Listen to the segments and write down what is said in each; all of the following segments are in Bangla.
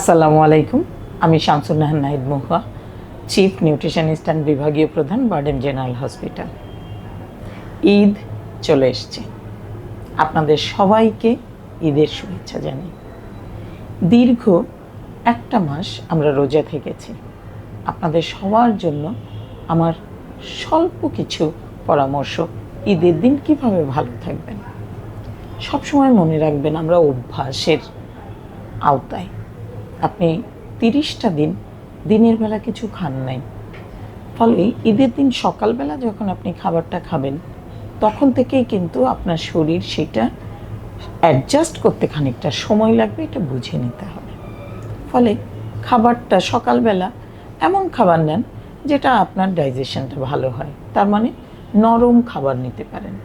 আসসালামু আলাইকুম। আমি শামসুন নাহার নাহিদ মহুয়া, চিফ নিউট্রিশনিস্ট অ্যান্ড বিভাগীয় প্রধান, বারডেম জেনারেল হসপিটাল। ঈদ চলে এসছে, আপনাদের সবাইকে ঈদের শুভেচ্ছা জানাই। দীর্ঘ একটা মাস আমরা রোজা থেকেছি। আপনাদের সবার জন্য আমার স্বল্প কিছু পরামর্শ, ঈদের দিন কীভাবে ভালো থাকবেন। সবসময় মনে রাখবেন, আমরা অভ্যাসের আওতায়। আপনি 30টা দিন দিনের বেলা কিছু খান নাই, ফলে ঈদের দিন সকালবেলা যখন আপনি খাবারটা খাবেন তখন থেকেই কিন্তু আপনার শরীর সেটা অ্যাডজাস্ট করতে খানিকটা সময় লাগবে, এটা বুঝে নিতে হবে। ফলে খাবারটা সকালবেলা এমন খাবার নেন যেটা আপনার ডাইজেশনটা ভালো হয়। তার মানে নরম খাবার নিতে পারেন।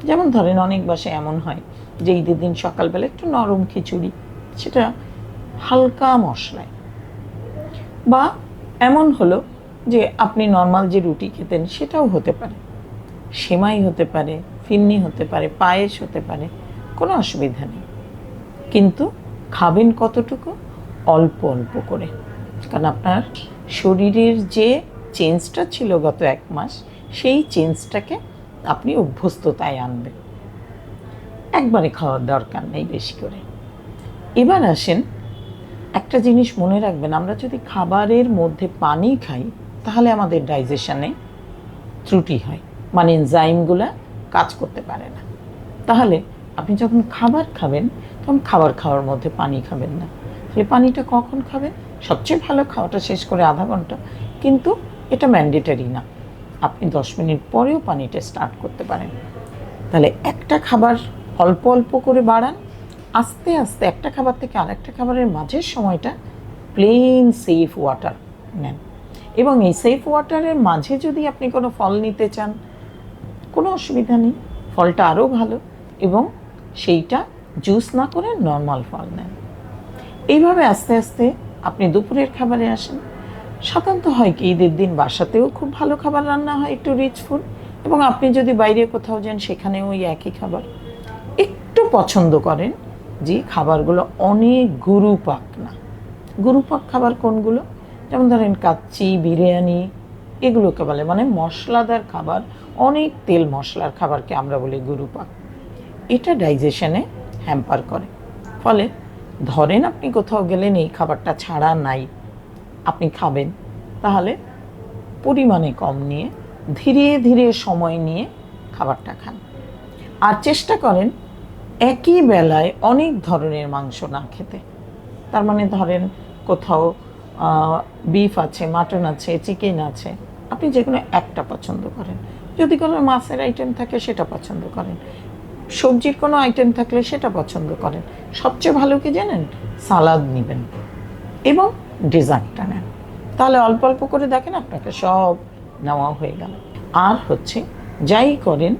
যেমন ধরেন, অনেক বাসায় এমন হয় যে ঈদের দিন সকালবেলা একটু নরম খিচুড়ি, সেটা হালকা মশলায়। বা এমন হলো যে আপনি নর্মাল যে রুটি খেতেন সেটাও হতে পারে, সেমাই হতে পারে, ফিরনি হতে পারে, পায়েস হতে পারে, কোনো অসুবিধা নেই। কিন্তু খাবেন কতটুকু? অল্প অল্প করে। কারণ আপনার শরীরের যে চেঞ্জটা ছিল গত এক মাস, সেই চেঞ্জটাকে আপনি অভ্যস্ততায় আনবেন। একবারে খাওয়ার দরকার নেই বেশি করে। এবার আসেন, একটা জিনিস মনে রাখবেন, আমরা যদি খাবারের মধ্যে পানি খাই তাহলে আমাদের ডাইজেশনে ত্রুটি হয়, মানে এনজাইমগুলো কাজ করতে পারে না। তাহলে আপনি যখন খাবার খাবেন তখন খাবার খাওয়ার মধ্যে পানি খাবেন না। তাহলে পানিটা কখন খাবেন? সবচেয়ে ভালো খাওয়াটা শেষ করে আধা ঘন্টা, কিন্তু এটা ম্যান্ডেটারি না। আপনি 10 মিনিট পরেও পানিটা স্টার্ট করতে পারেন। তাহলে একটা খাবার অল্প অল্প করে বাড়ান, আস্তে আস্তে একটা খাবার থেকে আরেকটা খাবারের মাঝের সময়টা প্লেন সেফ ওয়াটার নেন। এবং এই সেফ ওয়াটারের মাঝে যদি আপনি কোনো ফল নিতে চান, কোনো অসুবিধা নেই, ফলটা আরও ভালো। এবং সেইটা জুস না করে নর্মাল ফল নেন। এইভাবে আস্তে আস্তে আপনি দুপুরের খাবারে আসেন। সাধারণত হয় কি, ঈদের দিন বাসাতেও খুব ভালো খাবার রান্না হয়, একটু রিচ ফুড, এবং আপনি যদি বাইরে কোথাও যান সেখানেও ওই একই খাবার। একটু পছন্দ করেন যে খাবারগুলো অনেক গুরুপাক না। গুরুপাক খাবার কোনগুলো? যেমন ধরেন কাচ্চি, বিরিয়ানি, এগুলোকে বলে, মানে মশলাদার খাবার, অনেক তেল মশলার খাবারকে আমরা বলি গুরুপাক। এটা ডাইজেশনে হ্যাম্পার করে। ফলে ধরেন আপনি কোথাও গেলেন, এই খাবারটা ছাড়া নাই, আপনি খাবেন, তাহলে পরিমাণে কম নিয়ে ধীরে ধীরে সময় নিয়ে খাবারটা খান। আর চেষ্টা করেন একই বেলায় অনেক ধরনের মাংস না খেতে। তার মানে ধরেন কোথাও বিফ আছে, মাটন আছে, চিকেন আছে, আপনি যে কোনো একটা পছন্দ করেন। যদি কোনো মাছের আইটেম থাকে সেটা পছন্দ করেন, সবজির কোনো আইটেম থাকলে সেটা পছন্দ করেন। সবচেয়ে ভালো কি জানেন? সালাদ নেবেন এবং ডেজার্টটা নেন। তাহলে অল্প অল্প করে দেখেন আপনাকে সব নেওয়া হয়ে গেল। আর হচ্ছে, যাই করেন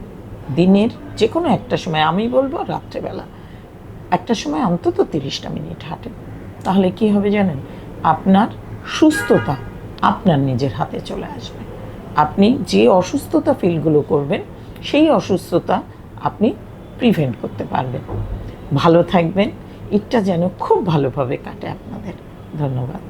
দিনের যে কোনো একটা সময়, আমি বলবো রাত্রেবেলা একটা সময় অন্তত 30টা মিনিট হাঁটেন। তাহলে কি হবে জানেন? আপনার সুস্থতা আপনার নিজের হাতে চলে আসবে। আপনি যে অসুস্থতা ফিলগুলো করবেন, সেই অসুস্থতা আপনি প্রিভেন্ট করতে পারবেন। ভালো থাকবেন, ঈদটা যেন খুব ভালোভাবে কাটে আপনাদের। ধন্যবাদ।